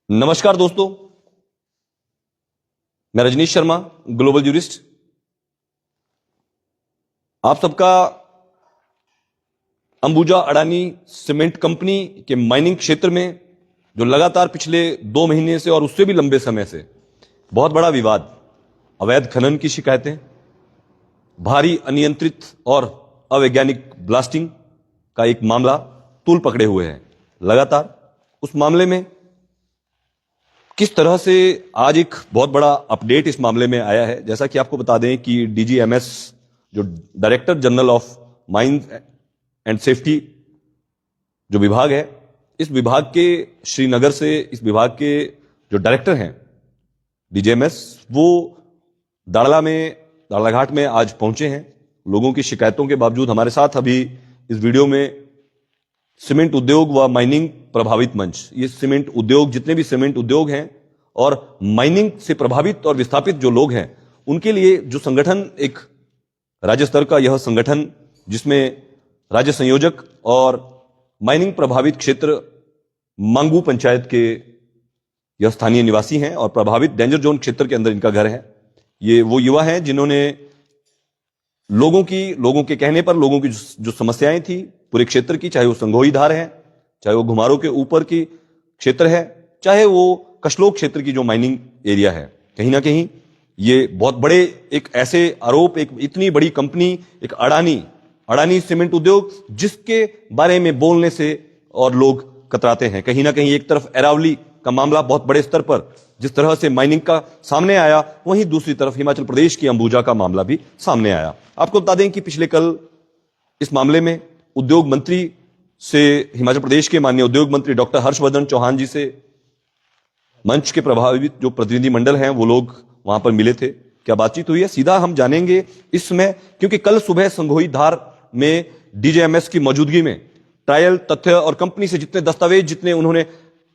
नमस्कार दोस्तों, मैं रजनीश शर्मा, ग्लोबल जूरिस्ट। आप सबका अंबुजा अडानी सीमेंट कंपनी के माइनिंग क्षेत्र में जो लगातार पिछले 2 महीने से और उससे भी लंबे समय से बहुत बड़ा विवाद, अवैध खनन की शिकायतें, भारी अनियंत्रित और अवैज्ञानिक ब्लास्टिंग का एक मामला तूल पकड़े हुए है। लगातार उस मामले में किस तरह से आज एक बहुत बड़ा अपडेट इस मामले में आया है। जैसा कि आपको बता दें कि डीजीएमएस जो director general of mines and safety जो विभाग है, इस विभाग के श्रीनगर से इस विभाग के जो डायरेक्टर हैं डीजीएमएस, वो दाड़ला घाट में आज पहुंचे हैं। लोगों की शिकायतों के बावजूद हमारे साथ अभी इस वीडियो में सीमेंट उद्योग व माइनिंग प्रभावित मंच, ये सीमेंट उद्योग, जितने भी सीमेंट उद्योग हैं और माइनिंग से प्रभावित और विस्थापित जो लोग हैं, उनके लिए जो संगठन, एक राज्य स्तर का यह संगठन जिसमें राज्य संयोजक और माइनिंग प्रभावित क्षेत्र मांगू पंचायत के यह स्थानीय निवासी हैं और प्रभावित डेंजर जोन क्षेत्र के अंदर इनका घर है। ये वो युवा हैं जिन्होंने लोगों के कहने पर लोगों की जो समस्याएं थी पूरे क्षेत्र की, चाहे वो संगोई धार है, चाहे वो घुमारों के ऊपर की क्षेत्र है, चाहे वो कशलोक क्षेत्र की जो माइनिंग एरिया है, कहीं ना कहीं ये बहुत बड़े एक ऐसे आरोप, एक इतनी बड़ी कंपनी, एक अडानी सीमेंट उद्योग, जिसके बारे में बोलने से और लोग कतराते हैं। कहीं ना कहीं एक तरफ अरावली का मामला बहुत बड़े स्तर पर जिस तरह से माइनिंग का सामने आया, वहीं दूसरी तरफ हिमाचल प्रदेश की अंबुजा का मामला भी सामने आया। आपको बता दें कि पिछले कल इस मामले में उद्योग मंत्री से, हिमाचल प्रदेश के माननीय उद्योग मंत्री डॉक्टर हर्षवर्धन चौहान जी से मंच के प्रभावित जो प्रतिनिधि मंडल हैं वो लोग वहां पर मिले थे। क्या बातचीत हुई है, सीधा हम जानेंगे इसमें, क्योंकि कल सुबह संगोई धार में डीजीएमएस की मौजूदगी में ट्रायल तथ्य और कंपनी से जितने दस्तावेज, जितने उन्होंने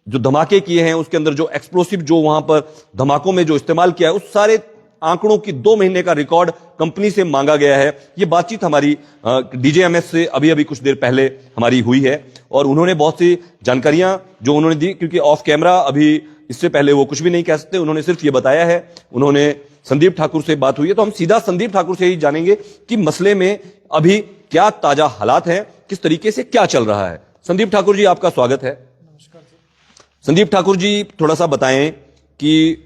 जो धमाके किए हैं, उसके अंदर जो एक्सप्लोसिव जो वहां पर धमाकों में जो इस्तेमाल किया है, उस सारे आंकड़ों की 2 महीने का रिकॉर्ड कंपनी से मांगा गया है। यह बातचीत हमारी डीजीएमएस से अभी कुछ देर पहले हमारी हुई है और उन्होंने बहुत सी जानकारियां जो उन्होंने दी, क्योंकि ऑफ कैमरा अभी इससे पहले वो कुछ भी नहीं कह सकते। उन्होंने सिर्फ ये बताया है, उन्होंने संदीप ठाकुर से बात हुई है, तो हम सीधा संदीप ठाकुर से ही जानेंगे कि मसले में अभी क्या ताजा हालात हैं, किस तरीके से क्या चल रहा है। संदीप ठाकुर जी, आपका स्वागत है। नमस्कार जी। संदीप ठाकुर जी, थोड़ा सा बताएं कि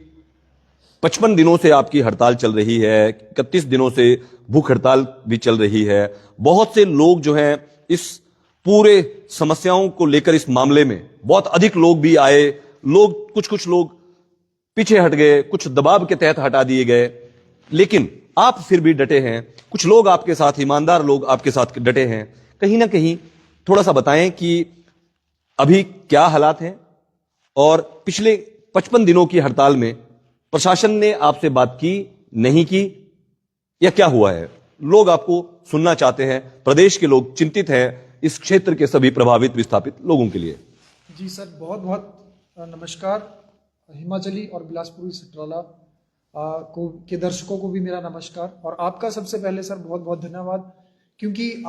55 दिनों से आपकी हड़ताल चल रही है, 31 दिनों से भूख हड़ताल भी चल रही है। बहुत से लोग जो हैं इस पूरे समस्याओं को लेकर, इस मामले में बहुत अधिक लोग भी आए, कुछ लोग पीछे हट गए, कुछ दबाव के तहत हटा दिए गए, लेकिन आप फिर भी डटे हैं। कुछ लोग आपके साथ, ईमानदार लोग आपके साथ डटे हैं। कहीं ना कहीं थोड़ा सा बताएं कि अभी क्या हालात हैं और पिछले 55 दिनों की हड़ताल में प्रशासन ने आपसे बात की, नहीं की, या क्या हुआ है? लोग आपको सुनना चाहते हैं, प्रदेश के लोग चिंतित हैं इस क्षेत्र के सभी प्रभावित विस्थापित लोगों के लिए। जी सर, बहुत बहुत नमस्कार। हिमाचली और बिलासपुरी सटराला के दर्शकों को भी मेरा नमस्कार, और आपका सबसे पहले सर बहुत बहुत धन्यवाद, क्योंकि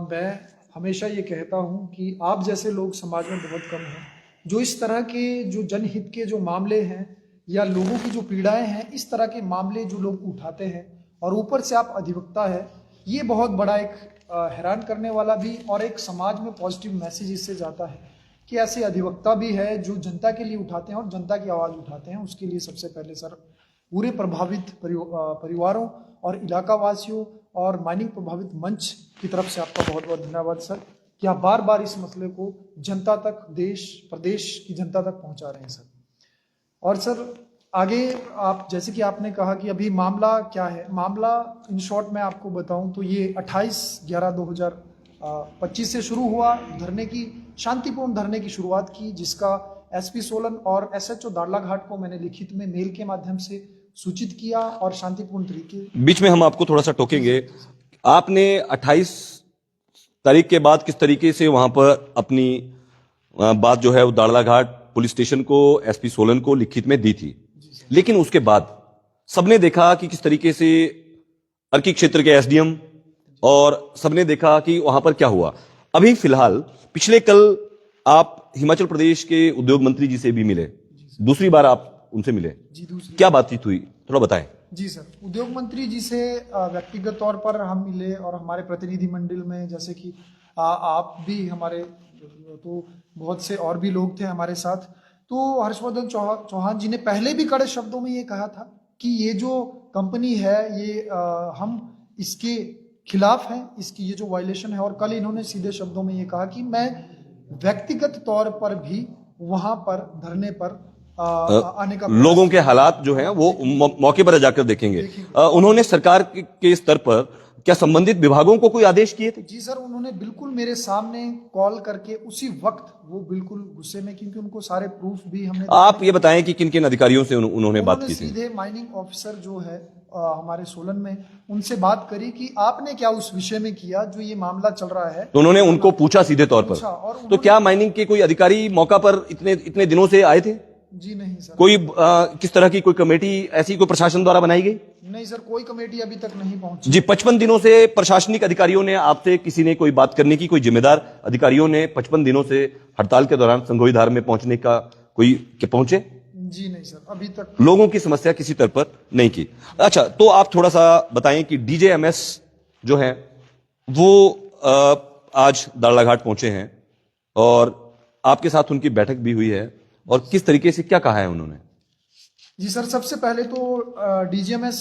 मैं हमेशा ये कहता हूँ कि आप जैसे लोग समाज में बहुत कम हैं, जो इस तरह के जो जनहित के जो मामले हैं या लोगों की जो पीड़ाएं हैं, इस तरह के मामले जो लोग उठाते हैं, और ऊपर से आप अधिवक्ता है, ये बहुत बड़ा एक हैरान करने वाला भी और एक समाज में पॉजिटिव मैसेज इससे जाता है कि ऐसे अधिवक्ता भी है जो जनता के लिए उठाते हैं और जनता की आवाज़ उठाते हैं। उसके लिए सबसे पहले सर पूरे प्रभावित परिवारों और इलाका वासियों और माइनिंग प्रभावित मंच की तरफ से आपका बहुत बहुत धन्यवाद सर, कि आप बार बार इस मसले को जनता तक, देश प्रदेश की जनता तक पहुंचा रहे हैं सर। और सर आगे आप, जैसे कि आपने कहा कि अभी मामला क्या है, मामला इन शॉर्ट में आपको बताऊं तो ये 28/11/2025 से शुरू हुआ। शांतिपूर्ण धरने की शुरुआत की, जिसका एसपी सोलन और एसएचओ दाड़ला घाट को मैंने लिखित में मेल के माध्यम से सूचित किया और शांतिपूर्ण तरीके। बीच में हम आपको थोड़ा सा टोकेंगे। आपने 28 तारीख के बाद किस तरीके से वहां पर अपनी बात जो है वो दाड़ला घाट पुलिस स्टेशन को, एसपी सोलन को लिखित में दी थी, लेकिन उसके बाद सबने देखा कि किस तरीके से अर्की क्षेत्र के एसडीएम और सबने देखा कि वहां पर क्या हुआ। अभी फिलहाल पिछले कल आप हिमाचल प्रदेश के उद्योग मंत्री जी से भी मिले, दूसरी बार आप उनसे मिले, जी दूसरी क्या बातचीत हुई, थोड़ा बताएं। जी सर, उद्योग मंत्री जी से व्यक्तिगत तौर पर हम मिले और हमारे प्रतिनिधि मंडल में जैसे कि आप भी हमारे, तो बहुत से और भी लोग थे हमारे साथ। तो हर्षवर्धन चौहान जी ने पहले भी कड़े शब्दों में ये कहा था कि ये जो कंपनी है ये हम इसके खिलाफ हैं, इसकी ये जो वायलेशन है। और कल इन्होंने सीधे शब्दों में ये कहा कि मैं व्यक्तिगत तौर पर भी वहां पर धरने पर आने का लोगों के हालात जो हैं वो मौके पर जाकर देखेंगे। उन्होंने सरकार के स्तर पर क्या संबंधित विभागों को कोई आदेश किए थे? जी सर, उन्होंने बिल्कुल मेरे सामने कॉल करके उसी वक्त, वो बिल्कुल गुस्से में, क्योंकि उनको सारे प्रूफ भी हमने, आप ये बताएं कि किन किन अधिकारियों से उन्होंने बात की थी? सीधे माइनिंग ऑफिसर जो है हमारे सोलन में, उनसे बात करी कि आपने क्या उस विषय में किया जो ये मामला चल रहा है। तो उन्होंने उनको पूछा सीधे तौर पर, तो क्या माइनिंग के कोई अधिकारी मौका पर इतने दिनों से आए थे? जी नहीं सर। कोई किस तरह की कोई कमेटी ऐसी कोई प्रशासन द्वारा बनाई गई? नहीं सर, कोई कमेटी अभी तक नहीं पहुंची। जी, 55 दिनों से प्रशासनिक अधिकारियों ने आपसे, किसी ने कोई बात करने की, कोई जिम्मेदार अधिकारियों ने 55 दिनों से हड़ताल के दौरान संगोई धार में पहुंचने का कोई पहुंचे? जी नहीं सर, अभी तक लोगों की समस्या किसी तरह पर नहीं की। अच्छा, तो आप थोड़ा सा बताएं कि डीजेएमएस जो है वो आज दाड़लाघाट पहुंचे हैं और आपके साथ उनकी बैठक भी हुई है, और किस तरीके से क्या कहा है उन्होंने? जी सर, सबसे पहले तो डीजीएमएस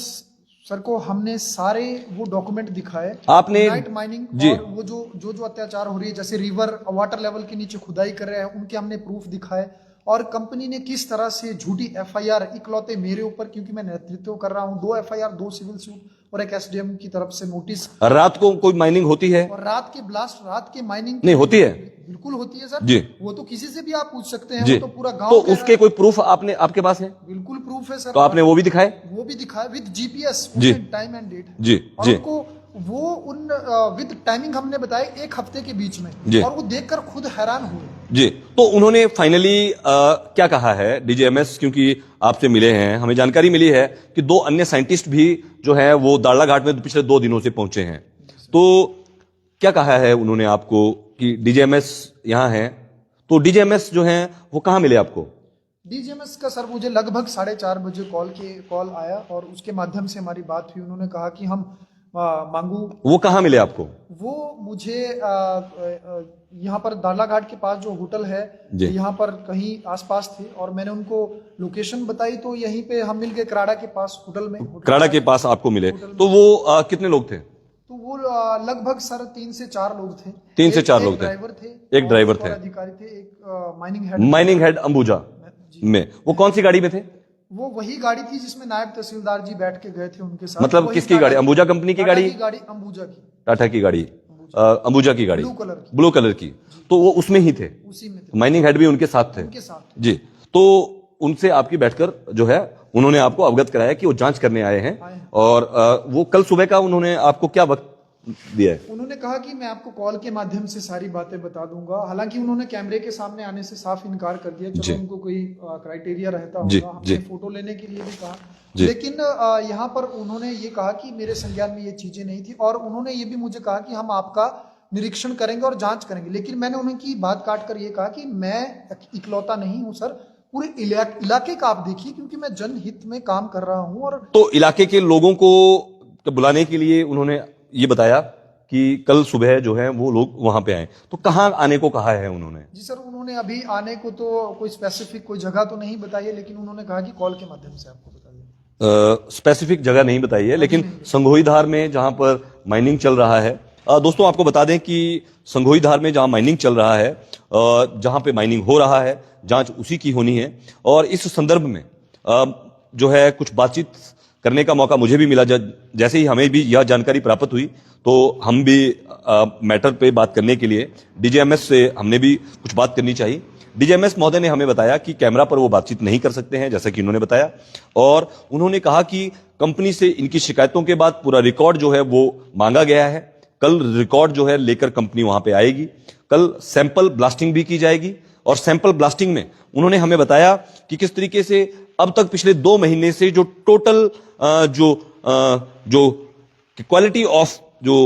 सर को हमने सारे वो डॉक्यूमेंट दिखाए, आपने नाइट माइनिंग और वो जो अत्याचार हो रही है, जैसे रिवर वाटर लेवल के नीचे खुदाई कर रहे हैं, उनके हमने प्रूफ दिखाए। और कंपनी ने किस तरह से झूठी एफआईआर इकलौते मेरे ऊपर, क्योंकि मैं नेतृत्व कर रहा हूं, 2 एफआईआर, 2 सिविल सूट और एक एसडीएम की तरफ से नोटिस। रात को कोई माइनिंग होती है? और रात के ब्लास्ट, रात के माइनिंग नहीं होती है? बिल्कुल होती है सर जी। वो तो किसी से भी आप पूछ सकते हैं, जी। वो तो पूरा गांव तो उसके कोई प्रूफ आपके पास है? बिल्कुल प्रूफ है सर। तो आपने वो भी दिखाए? वो भी दिखाया विद जीपीएस, जी, टाइम एंड डेट। जी और जी, उनको वो उन विद टाइमिंग हमने बताया 1 हफ्ते के बीच में, और वो देखकर खुद हैरान हुए। जी, तो उन्होंने फाइनली क्या कहा है डीजीएमएस? क्योंकि आपसे मिले हैं, हमें जानकारी मिली है कि 2 अन्य साइंटिस्ट भी जो है वो दाड़लाघाट में पिछले 2 दिनों से पहुंचे हैं। तो क्या कहा है उन्होंने आपको कि डीजीएमएस यहां है? तो डीजीएमएस जो है वो कहां मिले आपको? डीजीएमएस का सर मुझे लगभग 4:30 बजे कॉल आया और उसके माध्यम से हमारी बात हुई। उन्होंने कहा कि हम मांगू। वो कहां मिले आपको? वो मुझे यहाँ पर दाड़लाघाट के पास जो होटल है यहाँ पर कहीं आसपास थे, और मैंने उनको लोकेशन बताई, तो यहीं पे हम मिल गए कराड़ा के पास होटल में। कराड़ा के पास आपको मिले, तो वो कितने लोग थे? तो वो लगभग सर 3 से 4 लोग थे। 3 से 4 लोग थे। एक ड्राइवर थे, अधिकारी थे, एक माइनिंग हेड अंबुजा में। वो कौन सी गाड़ी में थे? वो वही गाड़ी थी जिसमें नायब तहसीलदार जी बैठ के गए थे उनके साथ। मतलब किसकी गाड़ी? अंबुजा कंपनी की गाड़ी? अंबुजा की, टाटा की गाड़ी, अंबुजा की गाड़ी, ब्लू कलर की। तो वो उसमें ही थे, उसी में थे। माइनिंग हेड भी उनके साथ थे? जी। तो उनसे आपकी बैठकर जो है उन्होंने आपको अवगत कराया कि वो जांच करने आए हैं, और वो कल सुबह का उन्होंने आपको क्या वक्त दिया है? उन्होंने कहा कि मैं आपको कॉल के माध्यम से सारी बातें बता दूंगा। हालांकि उन्होंने कैमरे के सामने आने से साफ इनकार कर दिया। चलो उनको कोई क्राइटेरिया रहता होगा, हमने फोटो लेने के लिए भी कहा, लेकिन यहाँ पर उन्होंने ये कहा कि मेरे संज्ञान में ये चीजें नहीं थी, और उन्होंने ये भी मुझे कहा कि हम आपका निरीक्षण करेंगे और जांच करेंगे। लेकिन मैंने उनकी बात काट कर ये कहा कि मैं इकलौता नहीं हूँ सर, पूरे इलाके का आप देखिए, क्योंकि मैं जनहित में काम कर रहा हूँ। और तो इलाके के लोगों को बुलाने के लिए उन्होंने ये बताया कि कल सुबह जो है वो लोग वहां पे आए, तो कहाँ आने को कहा है उन्होंने? जी सर, उन्होंने अभी आने को तो कोई स्पेसिफिक कोई जगह तो नहीं बताई है, लेकिन उन्होंने कहा कि कॉल के माध्यम से आपको बता दें। स्पेसिफिक जगह नहीं बताई है, लेकिन संगोई धार में जहां पर माइनिंग चल रहा है, दोस्तों आपको बता दें कि संगोई धार में जहां माइनिंग चल रहा है, जहां पे माइनिंग हो रहा है, जांच उसी की होनी है। और इस संदर्भ में जो है कुछ बातचीत करने का मौका मुझे भी मिला। जैसे ही हमें भी यह जानकारी प्राप्त हुई, तो हम भी मैटर पे बात करने के लिए डीजीएमएस से हमने भी कुछ बात करनी चाहिए। डीजीएमएस महोदय ने हमें बताया कि कैमरा पर वो बातचीत नहीं कर सकते हैं, जैसा कि उन्होंने बताया, और उन्होंने कहा कि कंपनी से इनकी शिकायतों के बाद पूरा रिकॉर्ड जो है वो मांगा गया है। कल रिकॉर्ड जो है लेकर कंपनी वहां पे आएगी। कल सैंपल ब्लास्टिंग भी की जाएगी, और सैंपल ब्लास्टिंग में उन्होंने हमें बताया कि किस तरीके से अब तक पिछले 2 महीने से जो टोटल जो क्वालिटी ऑफ जो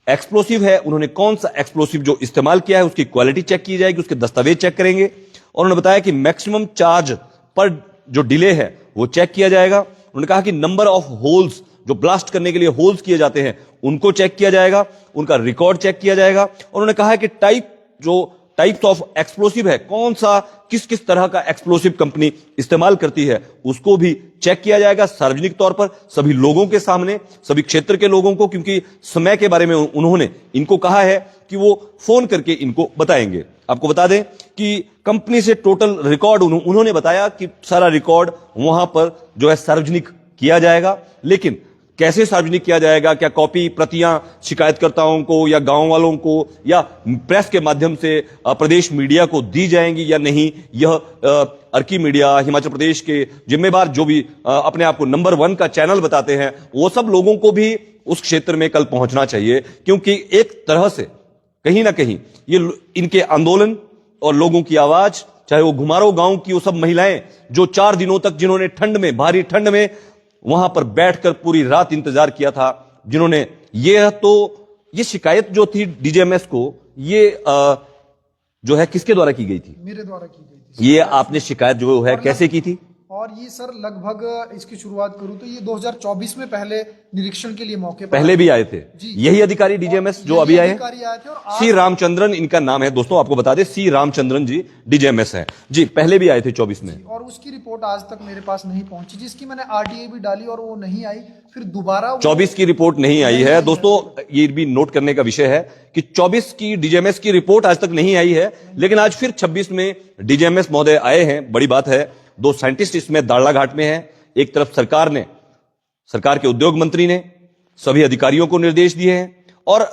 एक्सप्लोसिव है, उन्होंने कौन सा एक्सप्लोसिव जो इस्तेमाल किया है उसकी क्वालिटी चेक की जाएगी, उसके दस्तावेज चेक करेंगे। और उन्होंने बताया कि मैक्सिमम चार्ज पर जो डिले है वो चेक किया जाएगा। उन्होंने कहा कि नंबर ऑफ होल्स जो ब्लास्ट करने के लिए होल्स किए जाते हैं उनको चेक किया जाएगा, उनका रिकॉर्ड चेक किया जाएगा। और उन्होंने कहा है कि टाइप्स ऑफ एक्सप्लोसिव है, कौन सा किस किस तरह का एक्सप्लोसिव कंपनी इस्तेमाल करती है उसको भी चेक किया जाएगा सार्वजनिक तौर पर सभी लोगों के सामने, सभी क्षेत्र के लोगों को, क्योंकि समय के बारे में उन्होंने इनको कहा है कि वो फोन करके इनको बताएंगे। आपको बता दें कि कंपनी से टोटल रिकॉर्ड उन्होंने बताया कि सारा रिकॉर्ड वहां पर जो है सार्वजनिक किया जाएगा। लेकिन कैसे सार्वजनिक किया जाएगा, क्या कॉपी प्रतियां शिकायतकर्ताओं को या गांव वालों को या प्रेस के माध्यम से प्रदेश मीडिया को दी जाएंगी या नहीं, यह अर्की मीडिया, हिमाचल प्रदेश के जिम्मेदार जो भी अपने आप को नंबर 1 का चैनल बताते हैं, वो सब लोगों को भी उस क्षेत्र में कल पहुंचना चाहिए। क्योंकि एक तरह से कहीं ना कहीं ये इनके आंदोलन और लोगों की आवाज, चाहे वो घुमारो गांव की वो सब महिलाएं जो 4 दिनों तक जिन्होंने ठंड में, भारी ठंड में वहां पर बैठकर पूरी रात इंतजार किया था, जिन्होंने ये शिकायत जो थी डीजीएमएस को, ये जो है किसके द्वारा की गई थी? मेरे द्वारा की गई थी। ये आपने शिकायत जो है कैसे की थी? और ये सर लगभग इसकी शुरुआत करूं तो ये 2024 में पहले निरीक्षण के लिए मौके पर पहले भी आए थे यही अधिकारी डीजीएमएस जो अभी आए हैं। सी रामचंद्रन इनका नाम है दोस्तों, आपको बता दें, सी रामचंद्रन जी डीजीएमएस है जी, पहले भी आए थे 24 में। और उसकी रिपोर्ट आज तक मेरे पास नहीं पहुंची, जिसकी मैंने आरटीआई भी डाली और वो नहीं आई। फिर दोबारा 24 की रिपोर्ट नहीं आई है दोस्तों, ये भी नोट करने का विषय है कि 24 की डीजीएमएस की रिपोर्ट आज तक नहीं आई है, लेकिन आज फिर 26 में डीजीएमएस महोदय आए हैं। बड़ी बात है, 2 साइंटिस्ट इसमें दाड़ला घाट में हैं। एक तरफ सरकार के उद्योग मंत्री ने सभी अधिकारियों को निर्देश दिए हैं और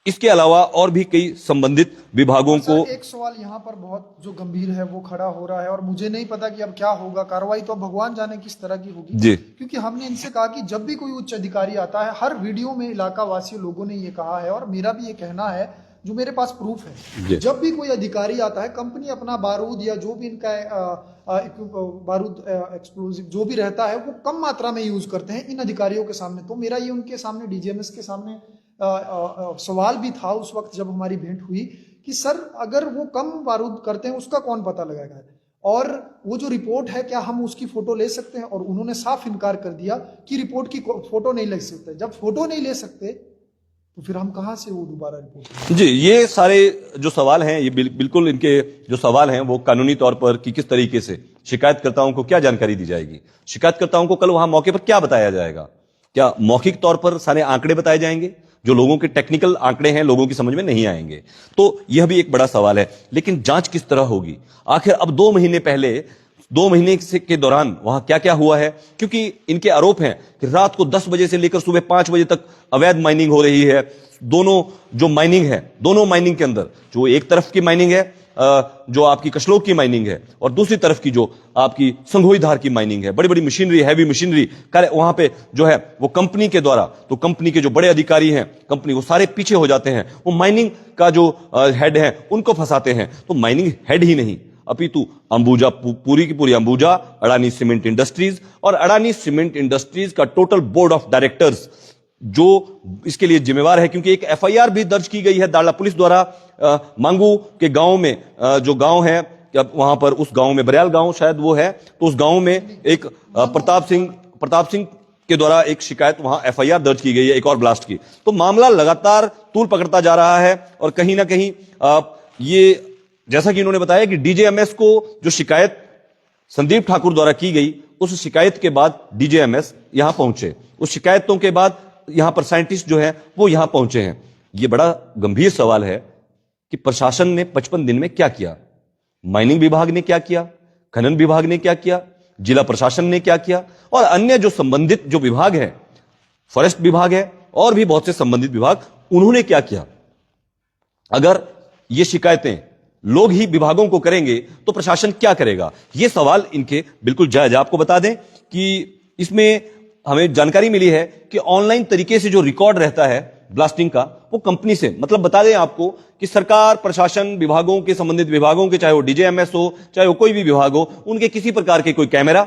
इसके अलावा और भी कई संबंधित विभागों को। एक सवाल यहां पर बहुत जो गंभीर है वो खड़ा हो रहा है और मुझे नहीं पता कि अब क्या होगा, कार्रवाई तो भगवान जाने किस तरह की होगी जी। क्योंकि हमने इनसे कहा कि जब भी कोई उच्च अधिकारी आता है, हर वीडियो में इलाका वासियों लोगों ने ये कहा है और मेरा भी ये कहना है, जो मेरे पास प्रूफ है, जब भी कोई अधिकारी आता है, कंपनी अपना बारूद या जो भी इनका बारूद एक्सप्लोजिव जो भी रहता है वो कम मात्रा में यूज करते हैं इन अधिकारियों के सामने। तो मेरा ये उनके सामने, डीजीएमएस के सामने सवाल भी था उस वक्त जब हमारी भेंट हुई कि सर अगर वो कम बारूद करते हैं उसका कौन पता लगाएगा, और वो जो रिपोर्ट है क्या हम उसकी फोटो ले सकते हैं? और उन्होंने साफ इनकार कर दिया कि रिपोर्ट की फोटो नहीं ले सकते। जब फोटो नहीं ले सकते तो फिर हम कहां से वो दोबारा रिपोर्ट? जी, ये सारे जो सवाल हैं, ये बिल्कुल इनके जो सवाल हैं वो कानूनी तौर पर कि किस तरीके से शिकायतकर्ताओं को क्या जानकारी दी जाएगी, शिकायतकर्ताओं को कल वहां मौके पर क्या बताया जाएगा, क्या मौखिक तौर पर सारे आंकड़े बताए जाएंगे जो लोगों के टेक्निकल आंकड़े हैं, लोगों की समझ में नहीं आएंगे? तो यह भी एक बड़ा सवाल है। लेकिन जांच किस तरह होगी? आखिर अब 2 महीने पहले, 2 महीने के दौरान वहां क्या क्या हुआ है? क्योंकि इनके आरोप हैं कि रात को 10 बजे से लेकर सुबह 5 बजे तक अवैध माइनिंग हो रही है। दोनों जो माइनिंग है, दोनों माइनिंग के अंदर जो एक तरफ की माइनिंग है, जो आपकी कशलोक की माइनिंग है, और दूसरी तरफ की जो आपकी संघोई धार की माइनिंग है, बड़ी बड़ी मशीनरी, हैवी मशीनरी वहां पे जो है वो कंपनी के द्वारा, तो कंपनी के जो बड़े अधिकारी हैं, कंपनी वो सारे पीछे हो जाते हैं, वो माइनिंग का जो हेड है उनको फंसाते हैं। तो माइनिंग हेड ही नहीं अपितु अंबुजा, पूरी की पूरी अंबुजा, अडानी सीमेंट इंडस्ट्रीज और अडानी सीमेंट इंडस्ट्रीज का टोटल बोर्ड ऑफ डायरेक्टर्स जो इसके लिए जिम्मेवार है, क्योंकि एक एफआईआर भी दर्ज की गई है दाड़ला पुलिस द्वारा मांगू के गांव में, जो गांव है वहां पर, उस गांव में बरियाल गांव शायद वो है, तो उस गांव में एक प्रताप सिंह के द्वारा एक शिकायत, वहां एफआईआर दर्ज की गई है एक और ब्लास्ट की। तो मामला लगातार तूल पकड़ता जा रहा है और कहीं ना कहीं ये, जैसा कि इन्होंने बताया कि डीजीएमएस को जो शिकायत संदीप ठाकुर द्वारा की गई, उस शिकायत के बाद डीजीएमएस यहां पहुंचे, उस शिकायतों के बाद यहां पर साइंटिस्ट जो है वो यहां पहुंचे हैं। यह बड़ा गंभीर सवाल है कि प्रशासन ने 55 दिन में क्या किया, माइनिंग विभाग ने क्या किया, खनन विभाग ने क्या किया, जिला प्रशासन ने क्या किया, और अन्य जो संबंधित जो विभाग है, फॉरेस्ट विभाग है और भी बहुत से संबंधित विभाग, उन्होंने क्या किया? अगर ये शिकायतें लोग ही विभागों को करेंगे तो प्रशासन क्या करेगा? ये सवाल इनके बिल्कुल जायज। आपको बता दें कि इसमें हमें जानकारी मिली है कि ऑनलाइन तरीके से जो रिकॉर्ड रहता है ब्लास्टिंग का, वो कंपनी से, मतलब बता दें आपको कि सरकार, प्रशासन, विभागों के, संबंधित विभागों के, चाहे वो डीजीएमएस हो, चाहे वो कोई भी विभाग हो, उनके किसी प्रकार के कोई कैमरा,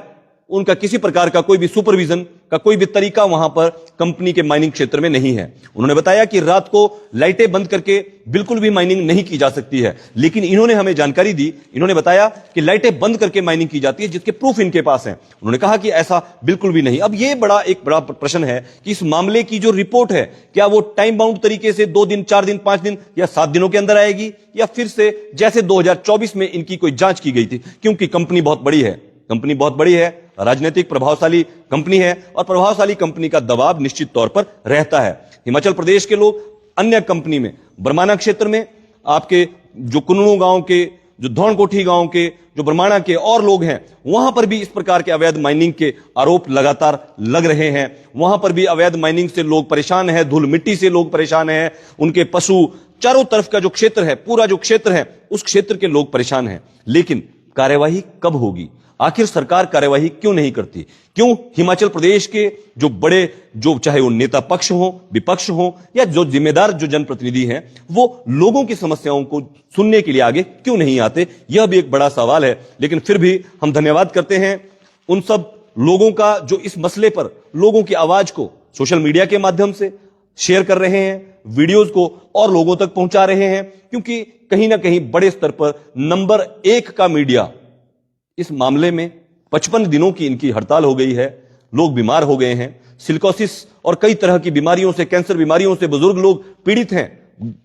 उनका किसी प्रकार का कोई भी सुपरविजन का कोई भी तरीका वहां पर कंपनी के माइनिंग क्षेत्र में नहीं है। उन्होंने बताया कि रात को लाइटें बंद करके बिल्कुल भी माइनिंग नहीं की जा सकती है, लेकिन इन्होंने हमें जानकारी दी, इन्होंने बताया कि लाइटें बंद करके माइनिंग की जाती है, जिसके प्रूफ इनके पास हैं। उन्होंने कहा कि ऐसा बिल्कुल भी नहीं। अब यह एक बड़ा प्रश्न है कि इस मामले की जो रिपोर्ट है, क्या वो टाइम बाउंड तरीके से 2 दिन, 4 दिन, 5 दिन या 7 दिनों के अंदर आएगी, या फिर से जैसे 2024 में इनकी कोई जांच की गई थी? क्योंकि कंपनी बहुत बड़ी है, कंपनी बहुत बड़ी है, राजनीतिक प्रभावशाली कंपनी है, और प्रभावशाली कंपनी का दबाव निश्चित तौर पर रहता है। हिमाचल प्रदेश के लोग अन्य कंपनी में, बरमाना क्षेत्र में, आपके जो कुन्नू गांव के, जो धौणकोठी गांव के, जो बरमाणा के और लोग हैं, वहां पर भी इस प्रकार के अवैध माइनिंग के आरोप लगातार लग रहे हैं। वहां पर भी अवैध माइनिंग से लोग परेशान हैं, धूल मिट्टी से लोग परेशान हैं, उनके पशु, चारों तरफ का जो क्षेत्र है, पूरा जो क्षेत्र है, उस क्षेत्र के लोग परेशान हैं। लेकिन कार्यवाही कब होगी? आखिर सरकार कार्यवाही क्यों नहीं करती? क्यों हिमाचल प्रदेश के जो बड़े, जो चाहे वो नेता पक्ष हो, विपक्ष हो, या जो जिम्मेदार जो जनप्रतिनिधि हैं, वो लोगों की समस्याओं को सुनने के लिए आगे क्यों नहीं आते? यह भी एक बड़ा सवाल है। लेकिन फिर भी हम धन्यवाद करते हैं उन सब लोगों का जो इस मसले पर लोगों की आवाज को सोशल मीडिया के माध्यम से शेयर कर रहे हैं, वीडियोज को और लोगों तक पहुंचा रहे हैं, क्योंकि कहीं ना कहीं बड़े स्तर पर नंबर 1 का मीडिया इस मामले में 55 दिनों की इनकी हड़ताल हो गई है, लोग बीमार हो गए हैं, सिलिकोसिस और कई तरह की बीमारियों से, कैंसर बीमारियों से बुजुर्ग लोग पीड़ित हैं,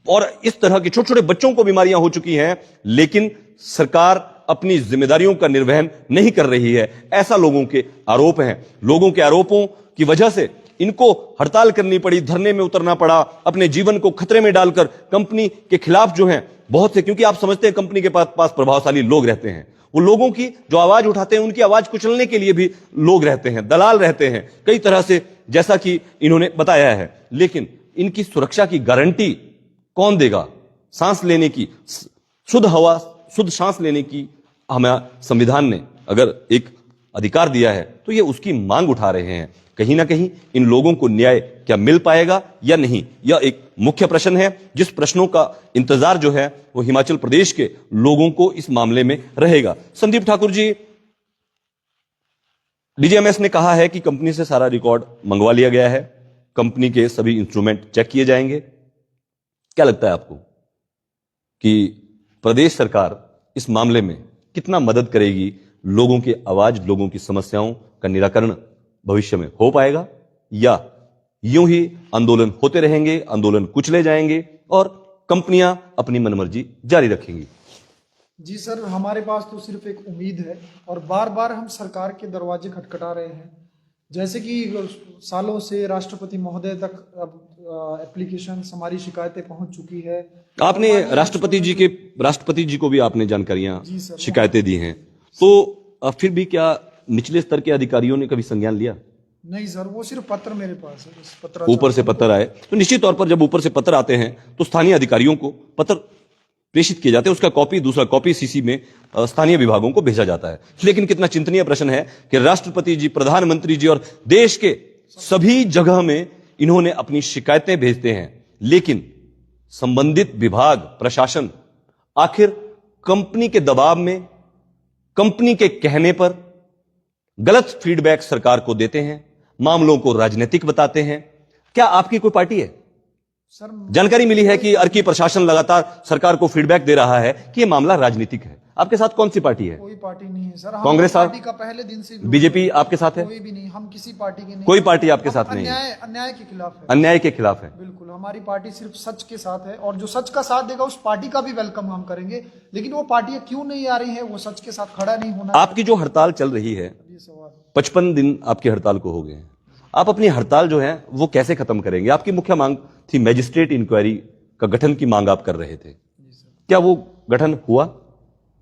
और इस तरह के छोटे छोटे बच्चों को बीमारियां हो चुकी हैं, लेकिन सरकार अपनी जिम्मेदारियों का निर्वहन नहीं कर रही है, ऐसा लोगों के आरोप हैं। लोगों के आरोपों की वजह से इनको हड़ताल करनी पड़ी, धरने में उतरना पड़ा, अपने जीवन को खतरे में डालकर कंपनी के खिलाफ जो हैं बहुत से, क्योंकि आप समझते हैं कंपनी के पास प्रभावशाली लोग रहते हैं, वो लोगों की जो आवाज उठाते हैं, उनकी आवाज कुचलने के लिए भी लोग रहते हैं, दलाल रहते हैं कई तरह से, जैसा कि इन्होंने बताया है। लेकिन इनकी सुरक्षा की गारंटी कौन देगा? सांस लेने की, शुद्ध हवा, शुद्ध सांस लेने की हमें संविधान ने अगर एक अधिकार दिया है, तो ये उसकी मांग उठा रहे हैं। कहीं ना कहीं इन लोगों को न्याय क्या मिल पाएगा या नहीं, यह एक मुख्य प्रश्न है, जिस प्रश्नों का इंतजार जो है वो हिमाचल प्रदेश के लोगों को इस मामले में रहेगा। संदीप ठाकुर जी, डीजीएमएस ने कहा है कि कंपनी से सारा रिकॉर्ड मंगवा लिया गया है, कंपनी के सभी इंस्ट्रूमेंट चेक किए जाएंगे। क्या लगता है आपको कि प्रदेश सरकार इस मामले में कितना मदद करेगी? लोगों की आवाज, लोगों की समस्याओं का निराकरण भविष्य में हो पाएगा, या यूं ही आंदोलन होते रहेंगे, आंदोलन कुचले जाएंगे और कंपनियां अपनी मनमर्जी जारी रखेंगी? जी सर, हमारे पास तो सिर्फ एक उम्मीद है, और बार बार हम सरकार के दरवाजे खटखटा रहे हैं। जैसे कि सालों से राष्ट्रपति महोदय तक अब एप्लीकेशन, हमारी शिकायतें पहुंच चुकी है। आपने राष्ट्रपति जी को भी आपने जानकारियां, शिकायतें दी हैं, तो फिर भी क्या निचले स्तर के अधिकारियों ने कभी संज्ञान लिया? नहीं सर, वो सिर्फ पत्र मेरे पास है, बस पत्र। ऊपर से पत्र आए तो निश्चित तौर पर जब ऊपर से पत्र आते हैं तो स्थानीय अधिकारियों को पत्र प्रेषित किए जाते हैं, उसका कॉपी, दूसरा कॉपी सीसी में स्थानीय विभागों को भेजा जाता है। लेकिन कितना चिंतनीय प्रश्न है कि राष्ट्रपति जी, प्रधानमंत्री जी और देश के सभी जगह में इन्होंने अपनी शिकायतें भेजते हैं, लेकिन संबंधित विभाग, प्रशासन आखिर कंपनी के दबाव में, कंपनी के कहने पर गलत फीडबैक सरकार को देते हैं, मामलों को राजनीतिक बताते हैं। क्या आपकी कोई पार्टी है? सर, जानकारी मिली है कि अर्की प्रशासन लगातार सरकार को फीडबैक दे रहा है कि यह मामला राजनीतिक है। आपके साथ कौन सी पार्टी है? कोई पार्टी नहीं है सर। कांग्रेस पार्टी का पहले दिन से, बीजेपी आपके साथ है? कोई भी नहीं, हम किसी पार्टी के नहीं। कोई पार्टी आपके साथ नहीं है? अन्याय के खिलाफ है। अन्याय के खिलाफ है, बिल्कुल। हमारी पार्टी सिर्फ सच के साथ है, और जो सच का साथ देगा उस पार्टी का भी वेलकम हम करेंगे। लेकिन वो पार्टियां क्यों नहीं आ रही है, वो सच के साथ खड़ा नहीं होना। आपकी जो हड़ताल चल रही है, 55 दिन आपकी हड़ताल को हो गए हैं, आप अपनी हड़ताल जो है वो कैसे खत्म करेंगे? आपकी मुख्य मांग थी मैजिस्ट्रेट इंक्वायरी का गठन की मांग आप कर रहे थे, क्या वो गठन हुआ?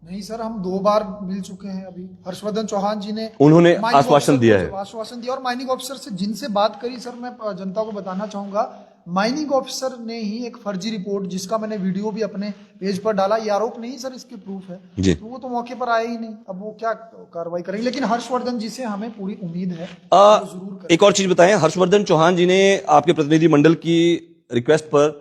नहीं सर, हम 2 बार मिल चुके हैं। अभी हर्षवर्धन चौहान जी ने, उन्होंने आश्वासन दिया है, आश्वासन दिया, और माइनिंग ऑफिसर से जिनसे बात करी सर, मैं जनता को बताना चाहूंगा, माइनिंग ऑफिसर ने ही एक फर्जी रिपोर्ट, जिसका मैंने वीडियो भी अपने पेज पर डाला, ये आरोप नहीं सर, इसके प्रूफ है जी, तो वो तो मौके पर आए ही नहीं। अब वो क्या कार्रवाई करेंगे? लेकिन हर्षवर्धन जी से हमें पूरी उम्मीद है, जरूर। एक और चीज बताएं, हर्षवर्धन चौहान जी ने आपके प्रतिनिधि मंडल की रिक्वेस्ट पर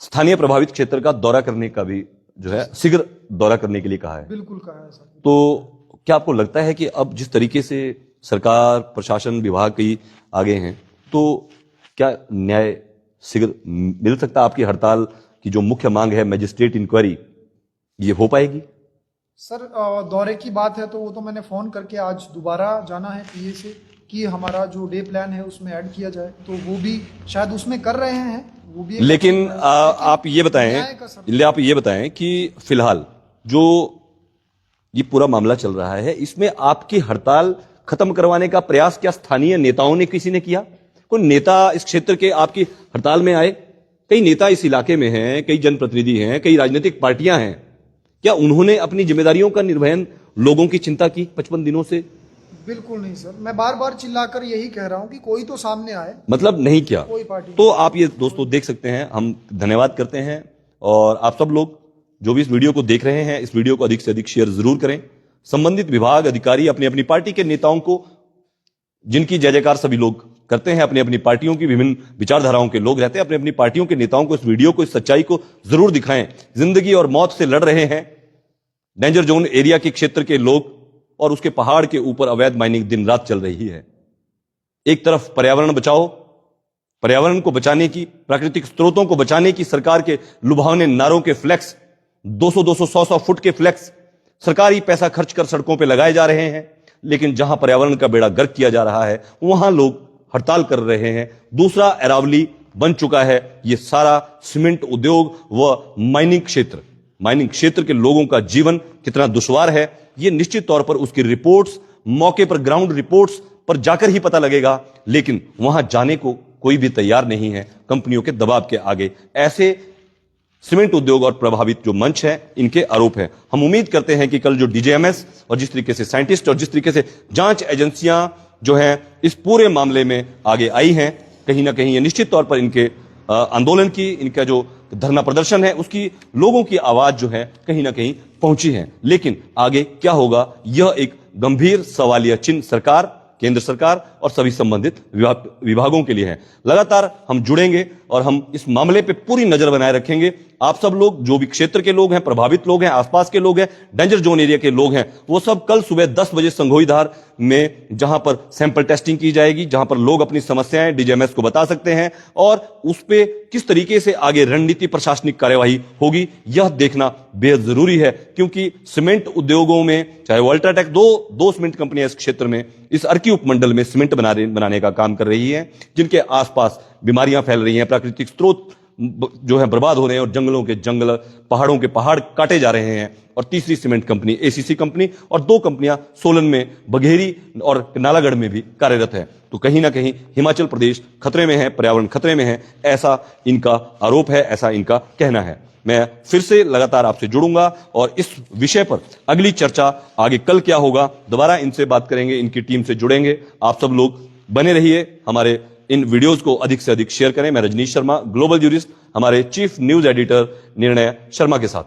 स्थानीय प्रभावित क्षेत्र का दौरा करने का भी जो है शीघ्र दौरा करने के लिए कहा है। बिल्कुल कहा है सर। तो क्या आपको लगता है कि अब जिस तरीके से सरकार प्रशासन विभाग कई आगे हैं, तो क्या न्याय शीघ्र मिल सकता है? आपकी हड़ताल की जो मुख्य मांग है मजिस्ट्रेट इंक्वायरी, ये हो पाएगी? सर दौरे की बात है तो वो तो मैंने फ़ोन करके आज दोबारा जाना है पीए से कि हमारा जो डे प्लान है उसमें ऐड किया जाए, तो वो भी शायद उसमें कर रहे हैं, वो भी। लेकिन आप ये बताएं कि फिलहाल जो ये पूरा मामला चल रहा है, इसमें आपकी हड़ताल खत्म करवाने का प्रयास क्या स्थानीय नेताओं ने किसी ने किया? कोई नेता इस क्षेत्र के आपकी हड़ताल में आए? कई नेता इस इलाके में हैं, कई जनप्रतिनिधि हैं, कई राजनीतिक पार्टियां हैं, क्या उन्होंने अपनी जिम्मेदारियों का निर्वहन लोगों की चिंता की 55 दिनों से? बिल्कुल नहीं सर, मैं बार बार चिल्लाकर यही कह रहा हूं कि कोई तो सामने आए। मतलब नहीं किया कोई पार्टी। तो आप ये दोस्तों देख सकते हैं, हम धन्यवाद करते हैं और आप सब लोग जो भी इस वीडियो को देख रहे हैं, इस वीडियो को अधिक से अधिक शेयर जरूर करें। संबंधित विभाग अधिकारी अपनी अपनी पार्टी के नेताओं को, जिनकी जय जयकार सभी लोग करते हैं, अपनी अपनी पार्टियों की विभिन्न विचारधाराओं के लोग रहते हैं, अपनी अपनी पार्टियों के नेताओं को इस वीडियो को, इस सच्चाई को जरूर दिखाएं। जिंदगी और मौत से लड़ रहे हैं डेंजर जोन एरिया के क्षेत्र के लोग, और उसके पहाड़ के ऊपर अवैध माइनिंग दिन रात चल रही है। एक तरफ पर्यावरण बचाओ, पर्यावरण को बचाने की, प्राकृतिक स्रोतों को बचाने की सरकार के लुभावने नारों के फ्लैक्स, 200-200, 100-100 फुट के फ्लैक्स सरकारी पैसा खर्च कर सड़कों पे लगाए जा रहे हैं, लेकिन जहां पर्यावरण का बेड़ा गर्क किया जा रहा है वहां लोग हड़ताल कर रहे हैं। दूसरा अरावली बन चुका है ये सारा सीमेंट उद्योग व माइनिंग क्षेत्र के लोगों का जीवन कितना दुश्वार है, ये निश्चित तौर पर उसकी रिपोर्ट्स, मौके पर ग्राउंड रिपोर्ट्स पर जाकर ही पता लगेगा, लेकिन वहां जाने को कोई भी तैयार नहीं है कंपनियों के दबाव के आगे। ऐसे सीमेंट उद्योग और प्रभावित जो मंच है, इनके आरोप है। हम उम्मीद करते हैं कि कल जो डीजेएमएस और जिस तरीके से साइंटिस्ट और जिस तरीके से जांच एजेंसियां जो हैं इस पूरे मामले में आगे आई हैं, कहीं ना कहीं ये निश्चित तौर पर इनके आंदोलन की, इनका जो धरना प्रदर्शन है उसकी, लोगों की आवाज जो है कहीं ना कहीं पहुंची है। लेकिन आगे क्या होगा, यह एक गंभीर सवालिया चिन्ह सरकार, केंद्र सरकार और सभी संबंधित विभागों के लिए है। लगातार हम जुड़ेंगे और हम इस मामले पे पूरी नजर बनाए रखेंगे। आप सब लोग जो भी क्षेत्र के लोग हैं, प्रभावित लोग हैं, आसपास के लोग हैं, डेंजर जोन एरिया के लोग हैं, वो सब कल सुबह 10 बजे संघोई धार में, जहां पर सैंपल टेस्टिंग की जाएगी, जहां पर लोग अपनी समस्याएं डीजेएमएस को बता सकते हैं और उस पे किस तरीके से आगे रणनीति प्रशासनिक कार्यवाही होगी, यह देखना बेहद जरूरी है। क्योंकि सीमेंट उद्योगों में, चाहे वो अल्ट्राटेक, दो सीमेंट कंपनियां इस क्षेत्र में, इस अर्की उपमंडल में सीमेंट बनाने का काम कर रही है, जिनके आसपास बीमारियां फैल रही हैं, प्राकृतिक स्रोत जो है बर्बाद हो रहे हैं और जंगलों के जंगल, पहाड़ों के पहाड़ काटे जा रहे हैं। और तीसरी सीमेंट कंपनी एसीसी कंपनी, और 2 कंपनियां सोलन में, बघेरी और नालागढ़ में भी कार्यरत है। तो कहीं ना कहीं हिमाचल प्रदेश खतरे में है, पर्यावरण खतरे में है, ऐसा इनका आरोप है, ऐसा इनका कहना है। मैं फिर से लगातार आपसे जुड़ूंगा और इस विषय पर अगली चर्चा आगे कल क्या होगा, दोबारा इनसे बात करेंगे, इनकी टीम से जुड़ेंगे। आप सब लोग बने रहिए, हमारे इन वीडियोस को अधिक से अधिक शेयर करें। मैं रजनीश शर्मा, ग्लोबल जूरिस्ट, हमारे चीफ न्यूज एडिटर निर्णय शर्मा के साथ।